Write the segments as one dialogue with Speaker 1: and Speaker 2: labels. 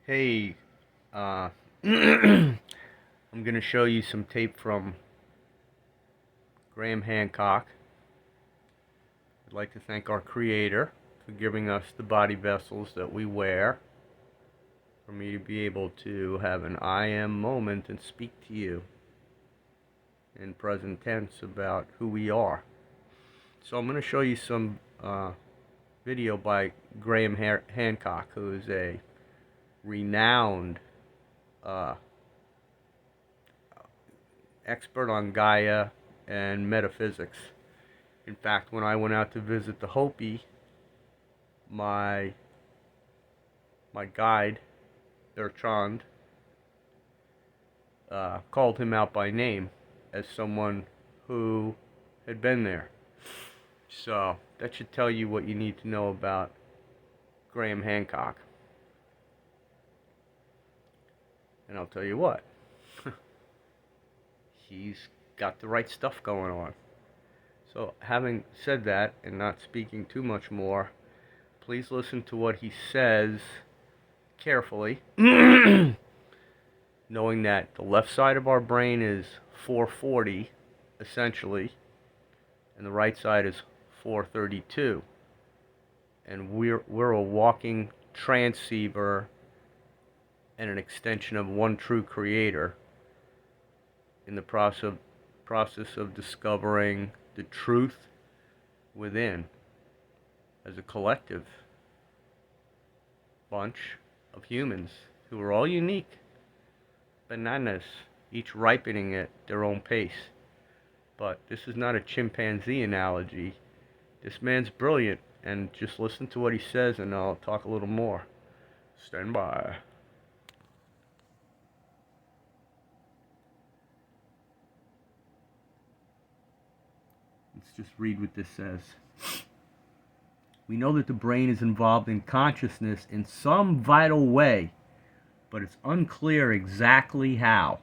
Speaker 1: Hey, I'm going to show you some tape from Graham Hancock. I'd like to thank our creator for giving us the body vessels that we wear, for me to be able to have an I am moment and speak to you in present tense about who we are. So I'm going to show you some video by Graham Hancock, who is a renowned uh, expert on Gaia and metaphysics. In fact, when I went out to visit the Hopi, my guide, Bertrand, called him out by name as someone who had been there. So that should tell you what you need to know about Graham Hancock. And I'll tell you what, he's got the right stuff going on. So having said that, and not speaking too much more, please listen to what he says carefully, knowing that the left side of our brain is 440, essentially, and the right side is 432. And we're a walking transceiver and an extension of one true creator in the process of discovering the truth within as a collective bunch of humans who are all unique bananas, each ripening at their own pace. But this is not a chimpanzee analogy. This man's brilliant, and just listen to what he says and I'll talk a little more. Stand by. Let's just read what this says. We know that the brain is involved in consciousness in some vital way, but it's unclear exactly how.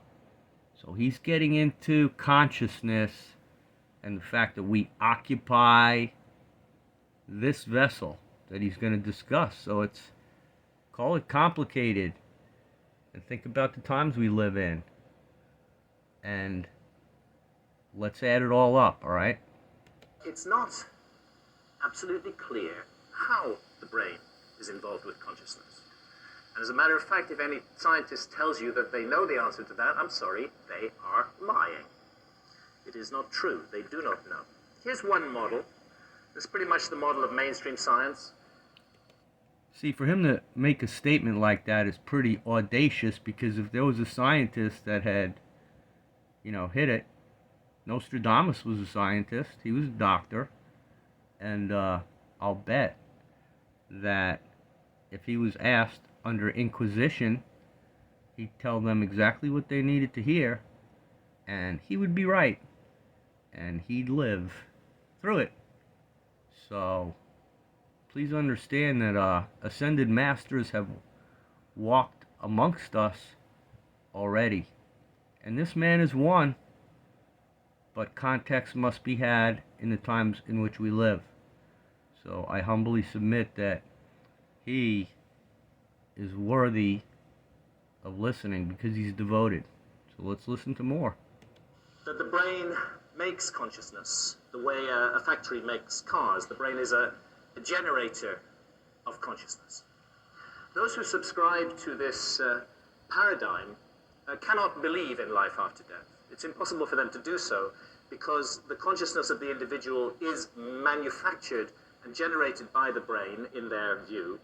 Speaker 1: So he's getting into consciousness and the fact that we occupy this vessel that he's going to discuss. So call it complicated, and think about the times we live in, and let's add it all up, all right?
Speaker 2: It's not absolutely clear how the brain is involved with consciousness. And as a matter of fact, if any scientist tells you that they know the answer to that, I'm sorry, they are lying. It is not true. They do not know. Here's one model. This is pretty much the model of mainstream science.
Speaker 1: See, for him to make a statement like that is pretty audacious, because if there was a scientist that had, hit it, Nostradamus was a scientist. He was a doctor. And I'll bet that if he was asked under Inquisition, he'd tell them exactly what they needed to hear, and he would be right, and he'd live through it. So please understand that ascended masters have walked amongst us already, and this man is one, but context must be had in the times in which we live. So I humbly submit that he is worthy of listening because he's devoted. So let's listen to more.
Speaker 2: That the brain makes consciousness the way a factory makes cars. The brain is a generator of consciousness. Those who subscribe to this paradigm cannot believe in life after death. It's impossible for them to do so, because the consciousness of the individual is manufactured and generated by the brain in their view.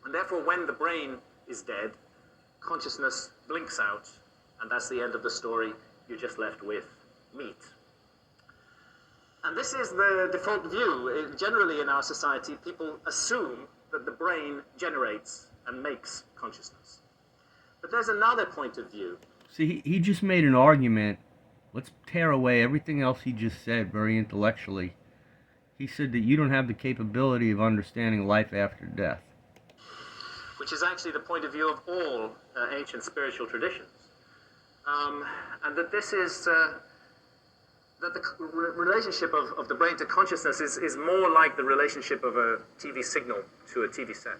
Speaker 2: And therefore, when the brain is dead, consciousness blinks out, and that's the end of the story. You're just left with meat. And this is the default view. Generally in our society, people assume that the brain generates and makes consciousness. But there's another point of view.
Speaker 1: See, he just made an argument. Let's tear away everything else he just said very intellectually. He said that you don't have the capability of understanding life after death.
Speaker 2: Which is actually the point of view of all ancient spiritual traditions. And that this is, that the relationship of the brain to consciousness is more like the relationship of a TV signal to a TV set.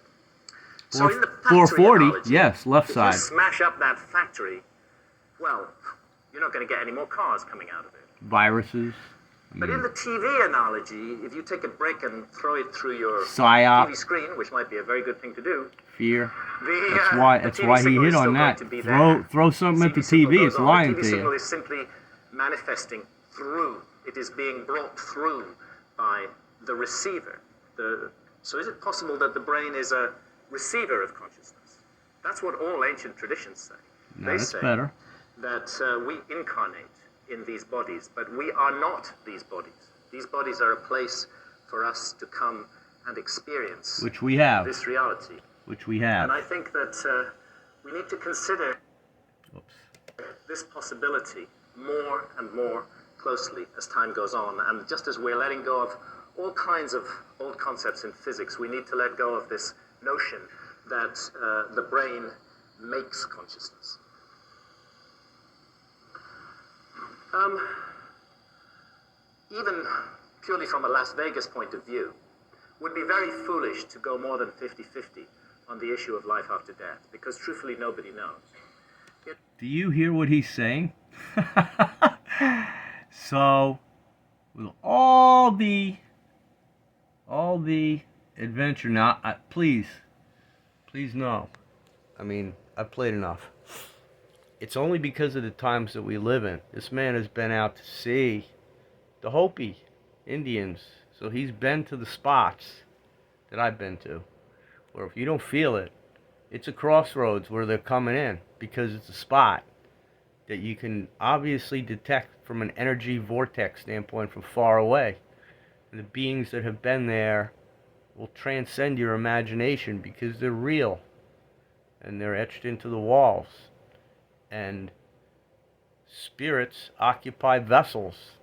Speaker 2: So in the factory
Speaker 1: 440,
Speaker 2: analogy,
Speaker 1: yes, left
Speaker 2: if
Speaker 1: side.
Speaker 2: you smash up that factory, well, you're not going to get any more cars coming out of it.
Speaker 1: Viruses.
Speaker 2: But in the TV analogy, if you take a brick and throw it through your
Speaker 1: Psyop.
Speaker 2: TV screen, which might be a very good thing to do,
Speaker 1: Fear.
Speaker 2: the
Speaker 1: That's
Speaker 2: TV
Speaker 1: why he
Speaker 2: signal
Speaker 1: hit
Speaker 2: is still
Speaker 1: on
Speaker 2: going
Speaker 1: that.
Speaker 2: to be there.
Speaker 1: Throw something at the
Speaker 2: signal
Speaker 1: TV.
Speaker 2: goes
Speaker 1: It's
Speaker 2: on.
Speaker 1: lying
Speaker 2: The
Speaker 1: to
Speaker 2: TV signal
Speaker 1: you.
Speaker 2: is simply manifesting through. It is being brought through by the receiver. So is it possible that the brain is a receiver of consciousness? That's what all ancient traditions say.
Speaker 1: No,
Speaker 2: They
Speaker 1: that's
Speaker 2: say
Speaker 1: better.
Speaker 2: that we incarnate in these bodies, but we are not these bodies. These bodies are a place for us to come and experience
Speaker 1: Which we have.
Speaker 2: this reality.
Speaker 1: Which we have.
Speaker 2: And I think that we need to consider
Speaker 1: Oops.
Speaker 2: this possibility more and more closely as time goes on. And just as we're letting go of all kinds of old concepts in physics, we need to let go of this notion that the brain makes consciousness. Even purely from a Las Vegas point of view, would be very foolish to go more than 50-50 on the issue of life after death, because truthfully nobody knows.
Speaker 1: Do you hear what he's saying? So, with all the adventure now, please no. I mean, I've played enough. It's only because of the times that we live in. This man has been out to see the Hopi Indians, so he's been to the spots that I've been to, where if you don't feel it, it's a crossroads where they're coming in, because it's a spot that you can obviously detect from an energy vortex standpoint from far away. And the beings that have been there will transcend your imagination because they're real and they're etched into the walls. And spirits occupy vessels.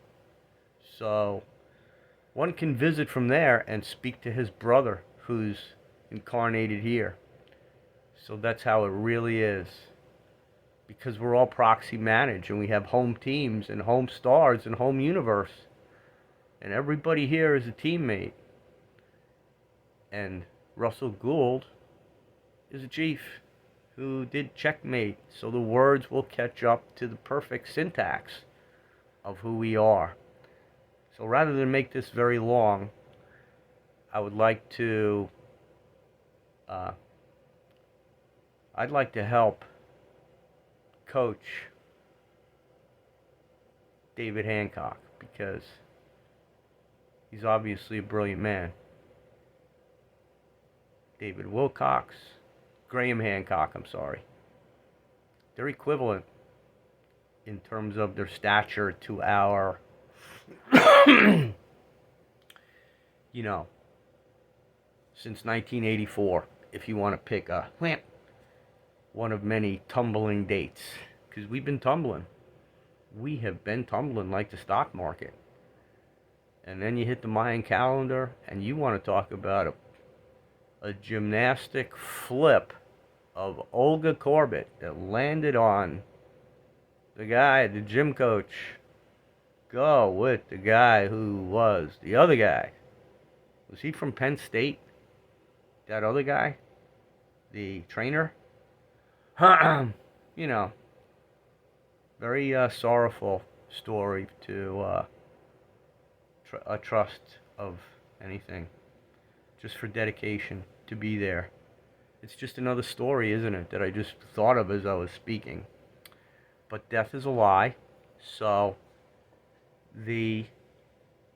Speaker 1: So one can visit from there and speak to his brother who's incarnated here. So that's how it really is. Because we're all proxy managed and we have home teams and home stars and home universe. And everybody here is a teammate. And Russell Gould is a chief who did checkmate. So the words will catch up to the perfect syntax of who we are. So rather than make this very long, I would like to I'd like to help coach David Hancock, because he's obviously a brilliant man. Graham Hancock, I'm sorry. They're equivalent in terms of their stature to our, you know, since 1984, if you want to pick one of many tumbling dates. Because we've been tumbling. We have been tumbling like the stock market. And then you hit the Mayan calendar, and you want to talk about a gymnastic flip of Olga Korbut that landed on the guy, the gym coach. Go with the guy who was the other guy. Was he from Penn State? That other guy? The trainer? You know, very sorrowful story to a trust of anything, just for dedication to be there. It's just another story, isn't it, that I just thought of as I was speaking. But death is a lie, so the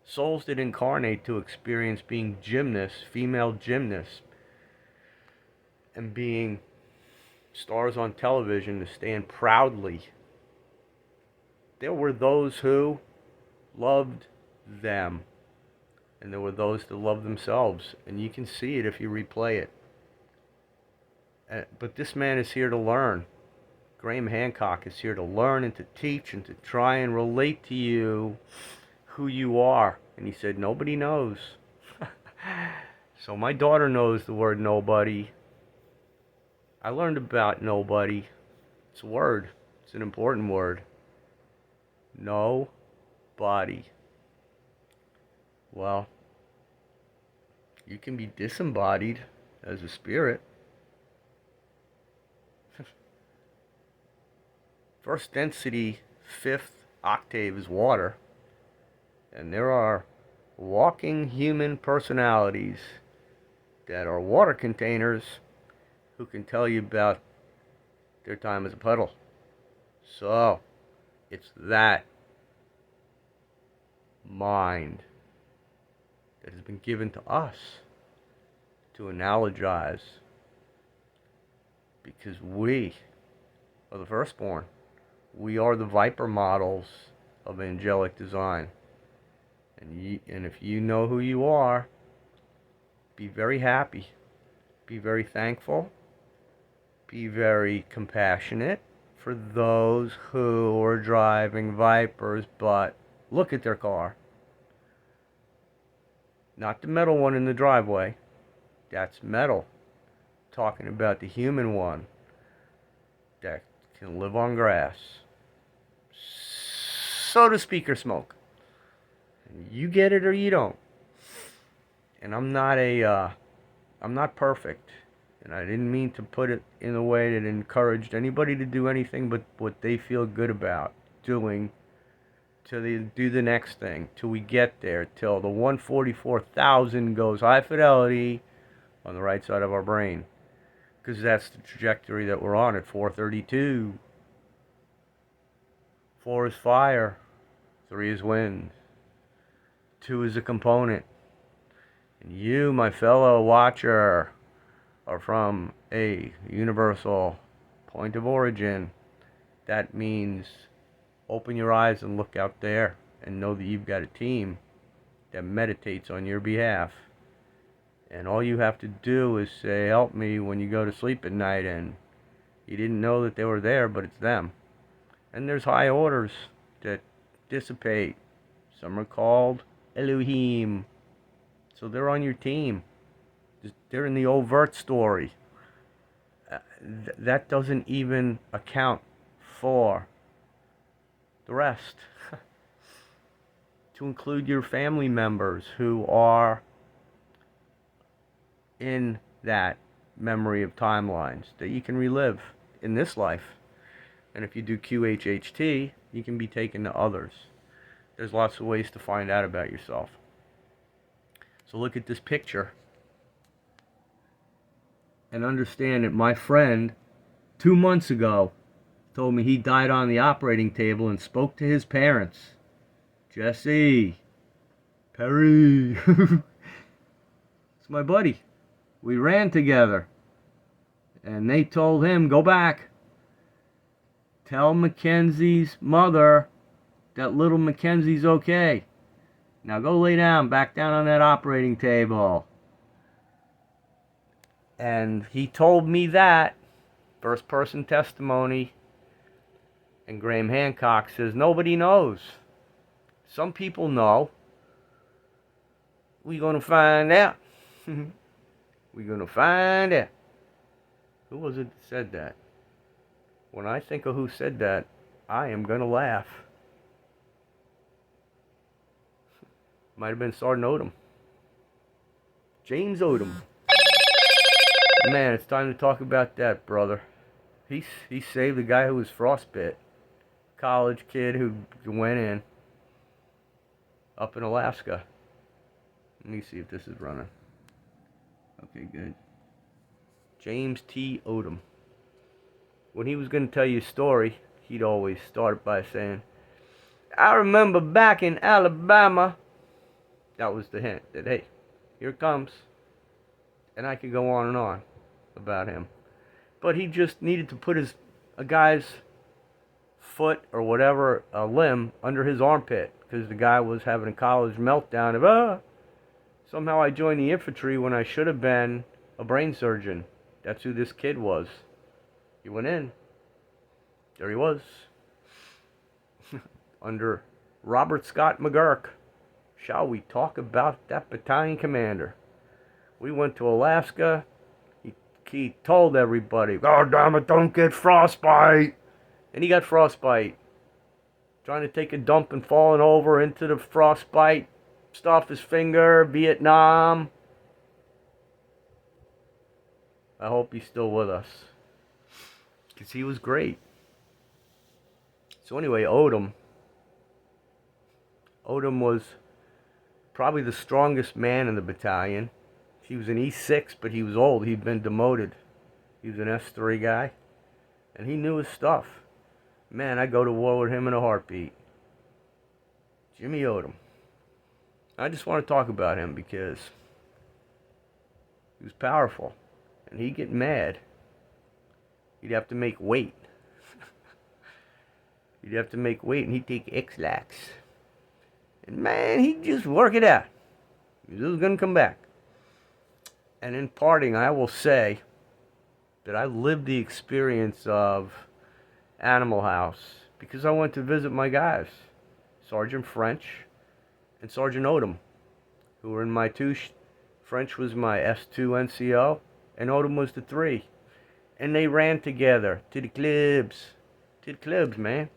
Speaker 1: souls that incarnate to experience being gymnasts, female gymnasts, and being stars on television to stand proudly, there were those who loved them, and there were those that loved themselves, and you can see it if you replay it. But this man is here to learn. Graham Hancock is here to learn and to teach and to try and relate to you who you are. And he said, nobody knows. So my daughter knows the word nobody. I learned about nobody. It's a word. It's an important word. Nobody. Well, you can be disembodied as a spirit. First density, fifth octave is water. And there are walking human personalities that are water containers who can tell you about their time as a puddle. So, it's that mind that has been given to us to analogize, because we are the firstborn. We are the Viper models of angelic design. And if you know who you are, be very happy, be very thankful, be very compassionate for those who are driving Vipers, but look at their car. Not the metal one in the driveway. That's metal. Talking about the human one that can live on grass. So does speaker smoke. And you get it or you don't. And I'm not perfect. And I didn't mean to put it in a way that encouraged anybody to do anything but what they feel good about doing, till they do the next thing, till we get there, till the 144,000 goes high fidelity on the right side of our brain. Because that's the trajectory that we're on at 432. 4 is fire, 3 is wind, 2 is a component. And you, my fellow watcher, are from a universal point of origin. That means open your eyes and look out there and know that you've got a team that meditates on your behalf. And all you have to do is say, help me, when you go to sleep at night, and you didn't know that they were there, but it's them. And there's high orders that dissipate. Some are called Elohim. So they're on your team. They're in the overt story. That doesn't even account for the rest. To include your family members who are in that memory of timelines that you can relive in this life. And if you do QHHT, you can be taken to others. There's lots of ways to find out about yourself. So look at this picture and understand that my friend 2 months ago told me he died on the operating table and spoke to his parents. Jesse, Perry, it's my buddy. We ran together. And they told him, go back. Tell Mackenzie's mother that little Mackenzie's okay. Now go lay down, back down on that operating table. And he told me that, first person testimony. And Graham Hancock says, nobody knows. Some people know. We're going to find out. We're going to find out. Who was it that said that? When I think of who said that, I am going to laugh. Might have been Sergeant Odom. James Odom. Man, it's time to talk about that, brother. He saved a guy who was frostbit. College kid who went in. Up in Alaska. Let me see if this is running. Okay, good. James T. Odom. When he was going to tell you a story, he'd always start by saying, I remember back in Alabama. That was the hint that, hey, here it comes. And I could go on and on about him. But he just needed to put a guy's foot or whatever, a limb, under his armpit. Because the guy was having a college meltdown of, somehow I joined the infantry when I should have been a brain surgeon. That's who this kid was. He went in. There he was. Under Robert Scott McGurk. Shall we talk about that battalion commander? We went to Alaska. He told everybody, God damn it, don't get frostbite. And he got frostbite. Trying to take a dump and falling over into the frostbite. Stuff his finger, Vietnam. I hope he's still with us. because he was great. So anyway, Odom was probably the strongest man in the battalion. He was an E6, but he was old. He'd been demoted. He was an S3 guy, and he knew his stuff. Man, I'd go to war with him in a heartbeat. Jimmy Odom. I just want to talk about him because he was powerful, and he'd get mad. He'd have to make weight. He'd have to make weight, and he'd take X-Lax. And man, he'd just work it out. He was going to come back. And in parting, I will say that I lived the experience of Animal House because I went to visit my guys, Sergeant French and Sergeant Odom, who were in my two. French was my S2 NCO, and Odom was the 3. And they ran together to the clubs. To the clubs, man.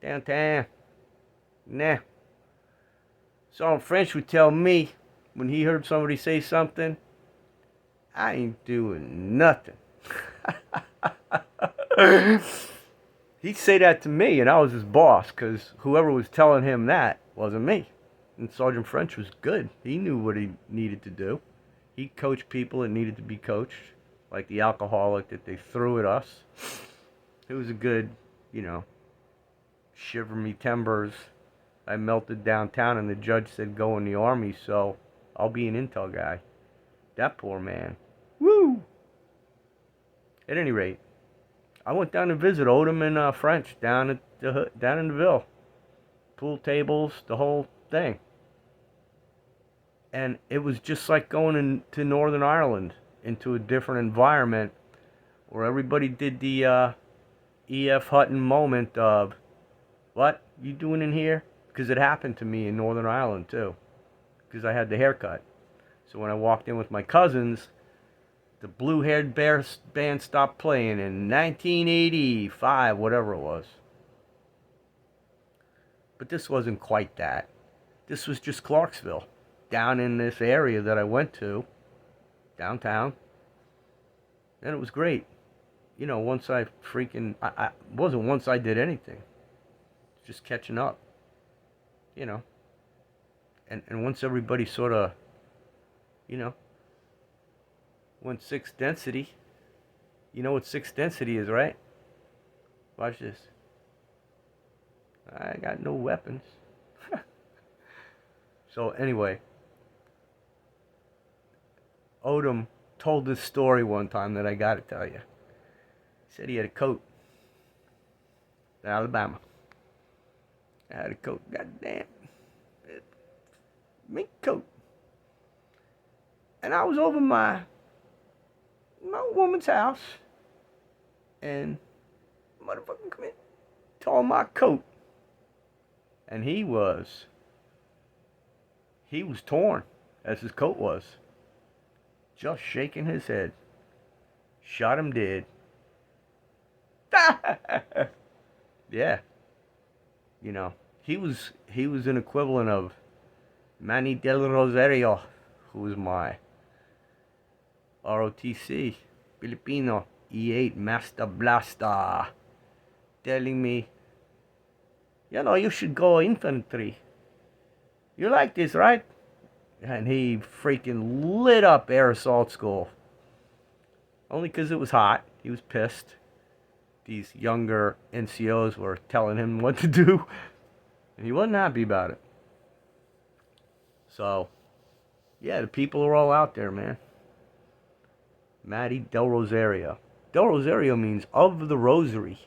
Speaker 1: Downtown. Nah. Sergeant French would tell me when he heard somebody say something, I ain't doing nothing. He'd say that to me, and I was his boss, because whoever was telling him that wasn't me. And Sergeant French was good. He knew what he needed to do. He coached people that needed to be coached, like the alcoholic that they threw at us. It was a good, shiver me timbers. I melted downtown, and the judge said go in the Army, so I'll be an intel guy. That poor man. Woo! At any rate, I went down to visit Odom and French down in the Ville. Pool tables, the whole thing. And it was just like going into Northern Ireland, into a different environment, where everybody did the E.F. Hutton moment of, what you doing in here? Because it happened to me in Northern Ireland too, because I had the haircut. So when I walked in with my cousins, the Blue-Haired Bears band stopped playing in 1985, whatever it was. But this wasn't quite that. This was just Clarksville, down in this area that I went to, downtown. And it was great. Once I wasn't once I did anything. Just catching up. And once everybody sort of, went 6 density. You know what 6 density is, right? Watch this. I got no weapons. So anyway, Odom told this story one time that I got to tell you. He said he had a coat in Alabama. I had a coat, goddamn, mink coat. And I was over my woman's house, and motherfucker come in, tore my coat. And he was torn, as his coat was. Just shaking his head. Shot him dead. Yeah. He was an equivalent of Manny Del Rosario, who was my ROTC, Filipino, E8 Master Blaster, telling me, you should go infantry. You like this, right? And he freaking lit up Air Assault School. Only because it was hot. He was pissed. These younger NCOs were telling him what to do. And he wasn't happy about it. So, yeah, the people are all out there, man. Matty Del Rosario. Del Rosario means of the rosary.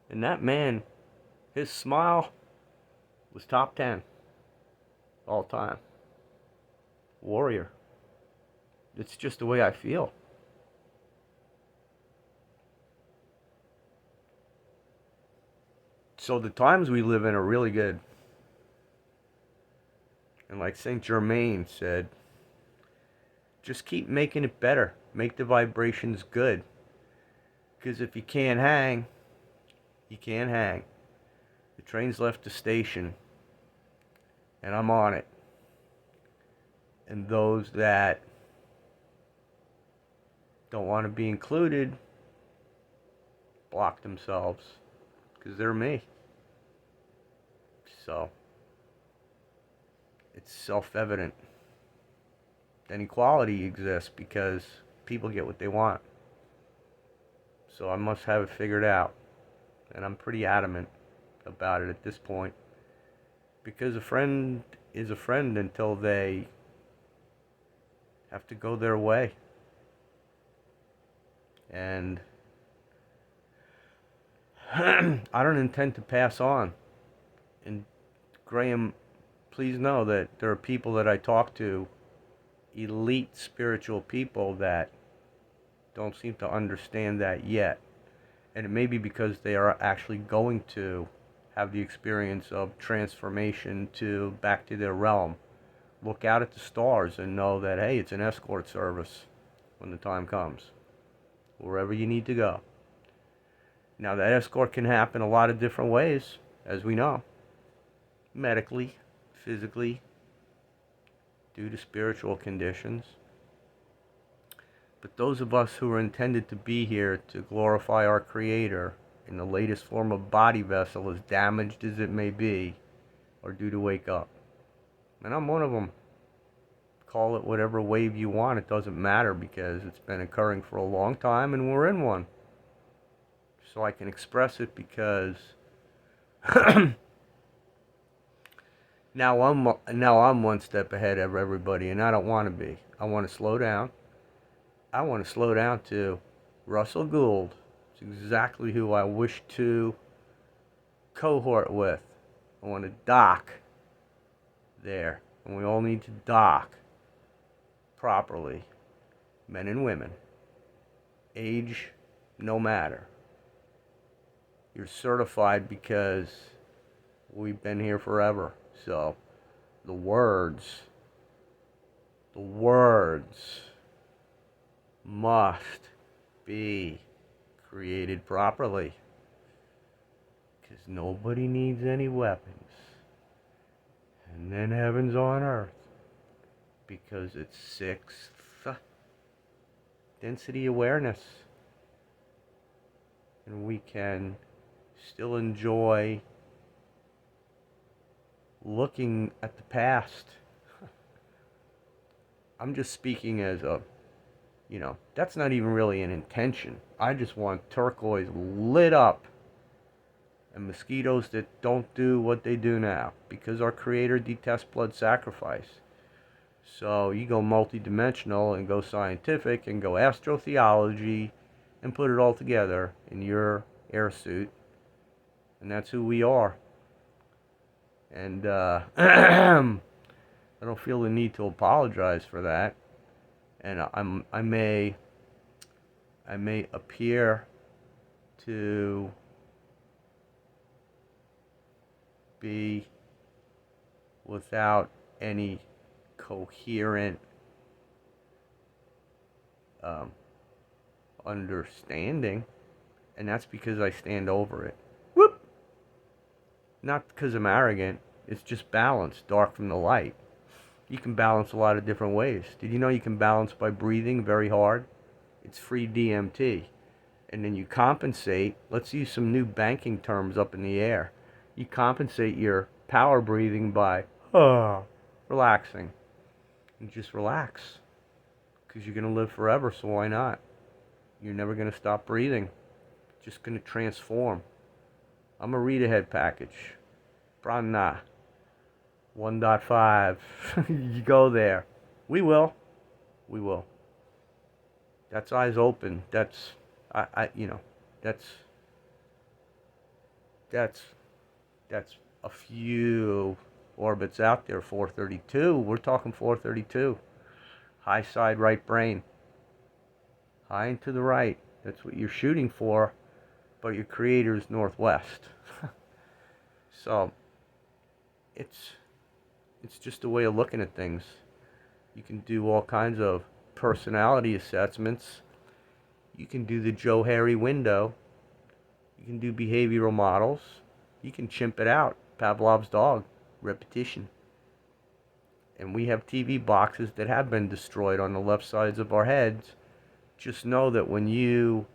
Speaker 1: And that man, his smile was top 10 all time. Warrior. It's just the way I feel. So the times we live in are really good. And like Saint Germain said, just keep making it better. Make the vibrations good. Because if you can't hang, you can't hang. The train's left the station, and I'm on it. And those that don't want to be included, block themselves because they're me. So it's self-evident that equality exists because people get what they want. So I must have it figured out. And I'm pretty adamant about it at this point. Because a friend is a friend until they have to go their way. And I don't intend to pass on. And Graham, please know that there are people that I talk to, elite spiritual people, that don't seem to understand that yet. And it may be because they are actually going to have the experience of transformation to back to their realm. Look out at the stars and know that, hey, it's an escort service when the time comes, wherever you need to go. Now, that escort can happen a lot of different ways, as we know. Medically, physically, due to spiritual conditions. But those of us who are intended to be here to glorify our Creator in the latest form of body vessel, as damaged as it may be, are due to wake up. And I'm one of them. Call it whatever wave you want, it doesn't matter, because it's been occurring for a long time and we're in one. So I can express it because now I'm one step ahead of everybody, and I don't want to be. I want to slow down. I want to slow down to Russell Gould. It's exactly who I wish to cohort with. I want to dock there, and we all need to dock properly, men and women, age no matter. You're certified because we've been here forever. So the words must be created properly, because nobody needs any weapons. And then heaven's on earth, because it's sixth density awareness, and we can still enjoy looking at the past. I'm just speaking as a, that's not even really an intention. I just want turquoise lit up and mosquitoes that don't do what they do now, because our Creator detests blood sacrifice. So you go multidimensional and go scientific and go astrotheology and put it all together in your air suit, and that's who we are. And I don't feel the need to apologize for that. And I may appear to be without any coherent understanding, and that's because I stand over it. Whoop! Not because I'm arrogant. It's just balance, dark from the light. You can balance a lot of different ways. Did you know you can balance by breathing very hard? It's free DMT. And then you compensate. Let's use some new banking terms up in the air. You compensate your power breathing by relaxing. And just relax. Because you're going to live forever, so why not? You're never going to stop breathing. Just going to transform. I'm a read ahead package. Prana 1.5. You go there. We will. That's eyes open. That's that's a few orbits out there. 432. We're talking 432. High side right brain. High and to the right. That's what you're shooting for, but your Creator's northwest. So it's just a way of looking at things. You can do all kinds of personality assessments. You can do the Joe Harry window. You can do behavioral models. You can chimp it out. Pavlov's dog. Repetition. And we have TV boxes that have been destroyed on the left sides of our heads. Just know that when you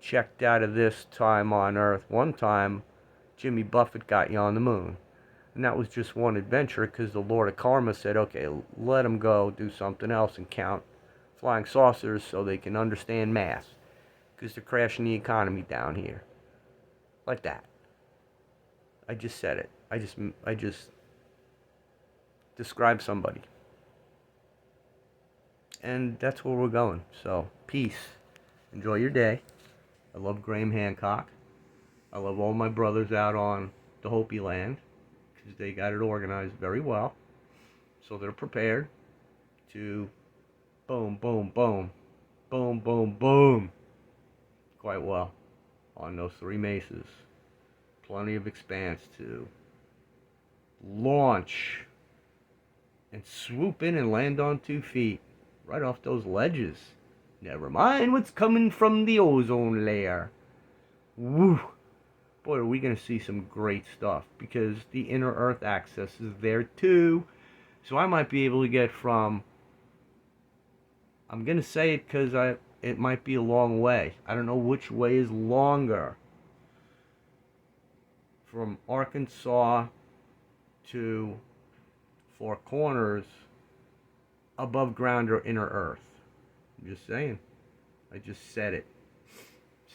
Speaker 1: checked out of this time on Earth. One time, Jimmy Buffett got you on the moon. And that was just one adventure because the Lord of Karma said, okay, let them go do something else and count flying saucers so they can understand math. Because they're crashing the economy down here. Like that. I just said it. I just described somebody. And that's where we're going. So, peace. Enjoy your day. I love Graham Hancock. I love all my brothers out on the Hopi land. Because they got it organized very well. So they're prepared to boom, boom, boom, boom, boom, boom. Quite well on those three mesas. Plenty of expanse to launch and swoop in and land on 2 feet right off those ledges. Never mind what's coming from the ozone layer. Woo! Boy, are we going to see some great stuff because the inner Earth access is there too. So I might be able to get from, I'm going to say it because it might be a long way. I don't know which way is longer. From Arkansas to Four Corners, above ground or inner Earth. I'm just saying. I just said it.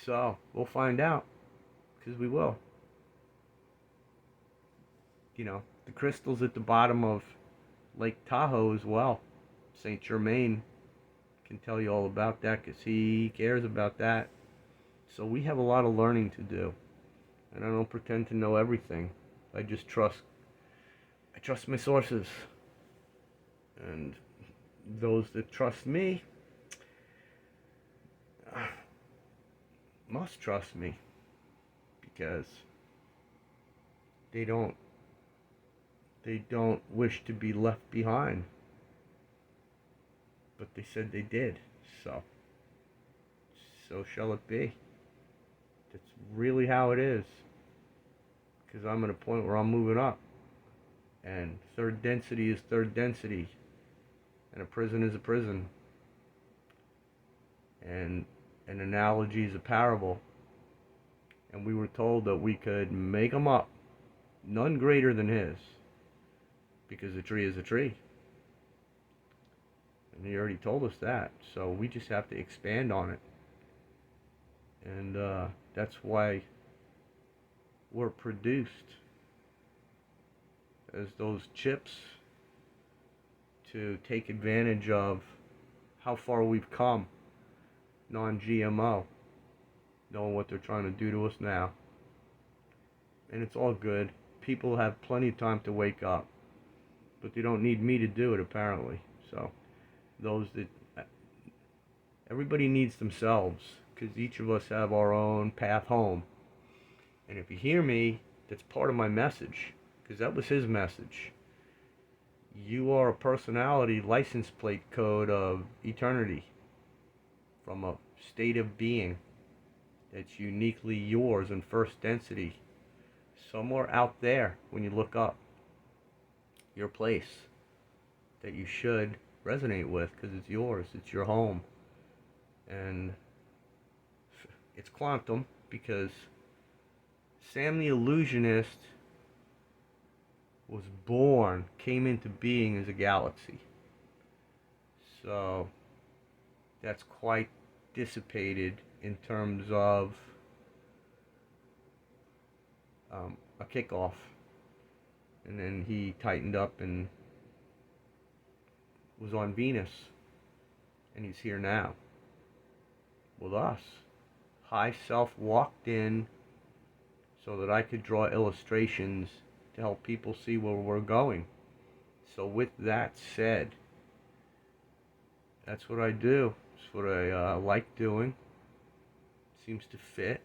Speaker 1: So, we'll find out. Because we will. You know, the crystals at the bottom of Lake Tahoe as well. Saint Germain can tell you all about that because he cares about that. So we have a lot of learning to do. And I don't pretend to know everything. I just trust my sources. And those that trust me must trust me. Because they don't wish to be left behind. But they said they did. So shall it be. That's really how it is. Because I'm at a point where I'm moving up. And third density is third density. And a prison is a prison. And an analogy is a parable. And we were told that we could make them up. None greater than his. Because a tree is a tree. And he already told us that. So we just have to expand on it. And that's why we're produced as those chips to take advantage of how far we've come. Non-GMO. Knowing what they're trying to do to us now. And it's all good. People have plenty of time to wake up. But they don't need me to do it, apparently. So, those that... everybody needs themselves. Because each of us have our own path home. And if you hear me, that's part of my message. Because that was his message. You are a personality license plate code of eternity. From a state of being. That's uniquely yours in first density. Somewhere out there, when you look up, your place that you should resonate with because it's yours, it's your home. And it's quantum because Sam the Illusionist was born, came into being as a galaxy. So that's quite dissipated in terms of a kickoff. And then he tightened up and was on Venus. And he's here now with us. High Self walked in so that I could draw illustrations to help people see where we're going. So with that said, that's what I do. It's what I like doing. Seems to fit.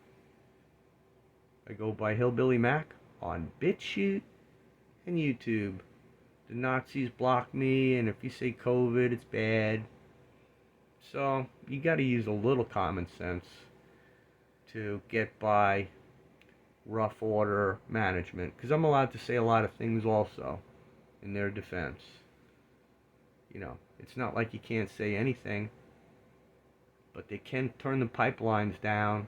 Speaker 1: I go by Hillbilly Mac on BitChute and YouTube. The Nazis block me, and if you say COVID, it's bad. So, you gotta use a little common sense to get by rough order management. Because I'm allowed to say a lot of things also in their defense. You know, it's not like you can't say anything. But they can turn the pipelines down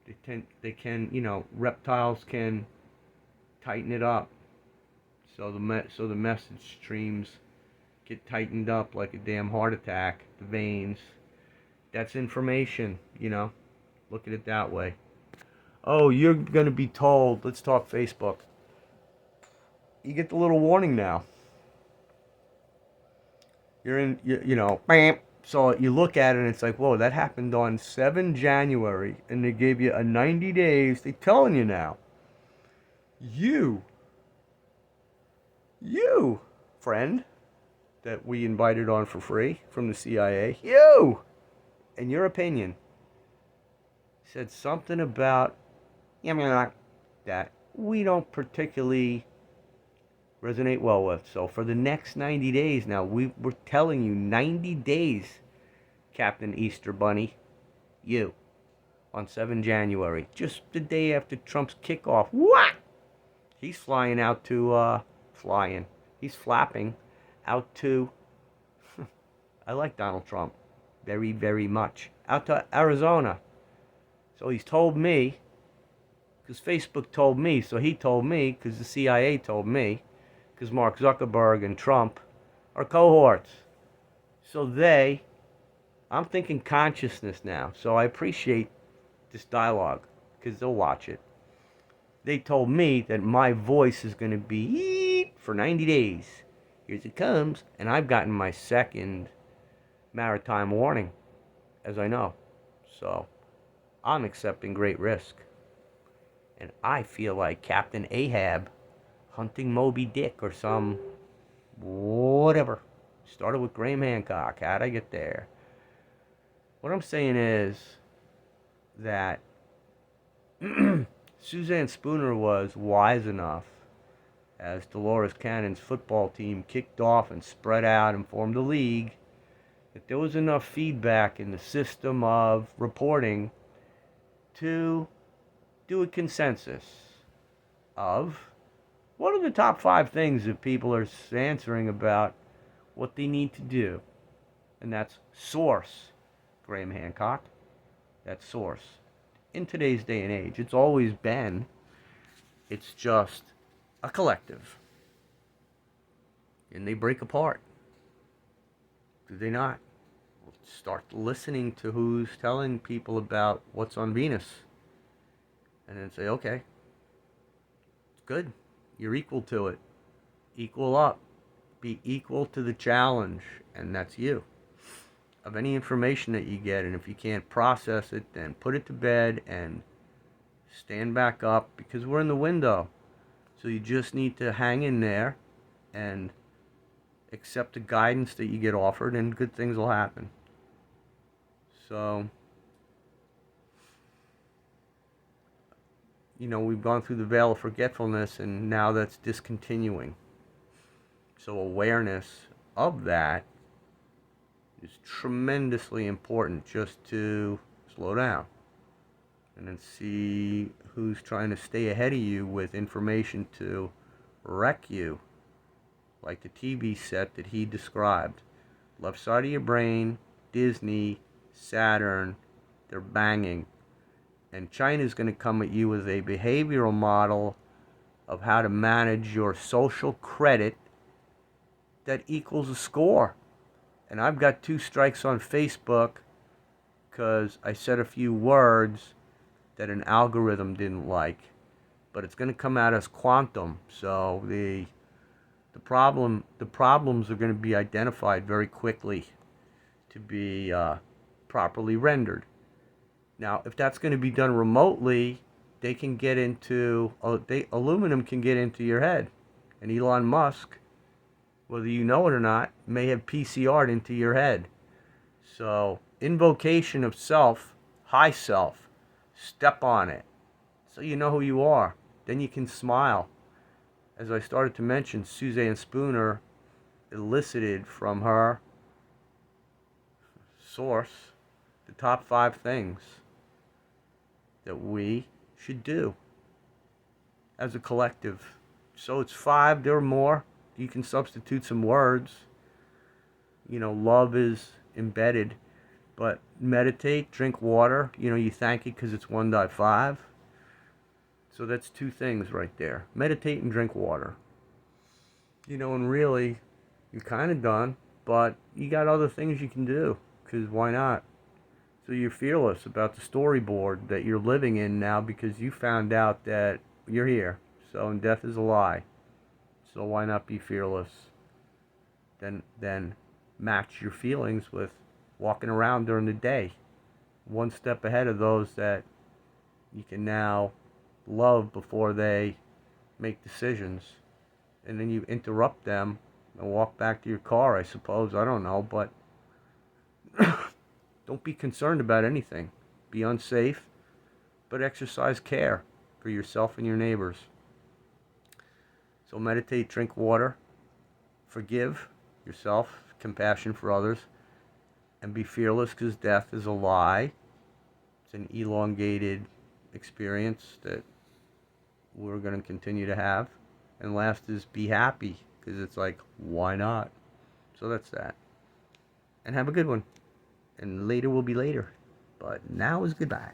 Speaker 1: They can, reptiles can tighten it up. So the message streams get tightened up like a damn heart attack. The veins. That's information. Look at it that way. Oh, you're gonna be told. Let's talk Facebook. You get the little warning now. You're in, bam. So you look at it and it's like, whoa, that happened on 7 January, and they gave you a 90 days. They're telling you now. You, friend, that we invited on for free from the CIA, in your opinion, said something about, that we don't particularly resonate well with. So for the next 90 days now, we're telling you 90 days, Captain Easter Bunny, on 7 January, just the day after Trump's kickoff. What? He's flying out to, he's flapping out to, I like Donald Trump very, very much, out to Arizona. So he's told me, because Facebook told me, so he told me, because the CIA told me, because Mark Zuckerberg and Trump are cohorts. So I'm thinking consciousness now. So I appreciate this dialogue, because they'll watch it. They told me that my voice is going to be for 90 days. Here's it comes. And I've gotten my second maritime warning, as I know. So I'm accepting great risk. And I feel like Captain Ahab hunting Moby Dick or some whatever. Started with Graham Hancock. How'd I get there? What I'm saying is that Suzanne Spooner was wise enough, as Dolores Cannon's football team kicked off and spread out and formed a league, that there was enough feedback in the system of reporting to do a consensus of what are the top 5 things that people are answering about what they need to do. And that's source, Graham Hancock. That's source. In today's day and age, it's always been. It's just a collective. And they break apart. Do they not? Start listening to who's telling people about what's on Venus. And then say, okay, it's good. You're equal to it. Equal up. Be equal to the challenge. And that's you. Of any information that you get. And if you can't process it, then put it to bed and stand back up, because we're in the window. So you just need to hang in there and accept the guidance that you get offered, and good things will happen. So, we've gone through the veil of forgetfulness, and now that's discontinuing. So awareness of that is tremendously important, just to slow down and then see who's trying to stay ahead of you with information to wreck you, like the TV set that he described. Left side of your brain, Disney, Saturn, they're banging. And China's going to come at you with a behavioral model of how to manage your social credit that equals a score. And I've got 2 strikes on Facebook because I said a few words that an algorithm didn't like. But it's going to come out as quantum. So the problems are going to be identified very quickly to be properly rendered. Now, if that's going to be done remotely, they can get into, aluminum can get into your head. And Elon Musk, whether you know it or not, may have PCR'd into your head. So, invocation of self, high self, step on it, so you know who you are. Then you can smile. As I started to mention, Suzanne Spooner elicited from her source the top 5 things that we should do as a collective. So it's 5, there are more. You can substitute some words. Love is embedded But meditate, drink water. You know, you thank it because it's 1.5. So that's two things right there. Meditate and drink water. You know, and really, you're kind of done, but you got other things you can do, because why not? So you're fearless about the storyboard that you're living in now because you found out that you're here. So, and death is a lie. So why not be fearless? Then match your feelings with walking around during the day, one step ahead of those that you can now love before they make decisions. And then you interrupt them and walk back to your car, I suppose. I don't know, but don't be concerned about anything. Be unsafe, but exercise care for yourself and your neighbors. So meditate, drink water, forgive yourself, compassion for others, and be fearless because death is a lie. It's an elongated experience that we're going to continue to have. And last is be happy because it's like, why not? So that's that. And have a good one. And later will be later. But now is goodbye.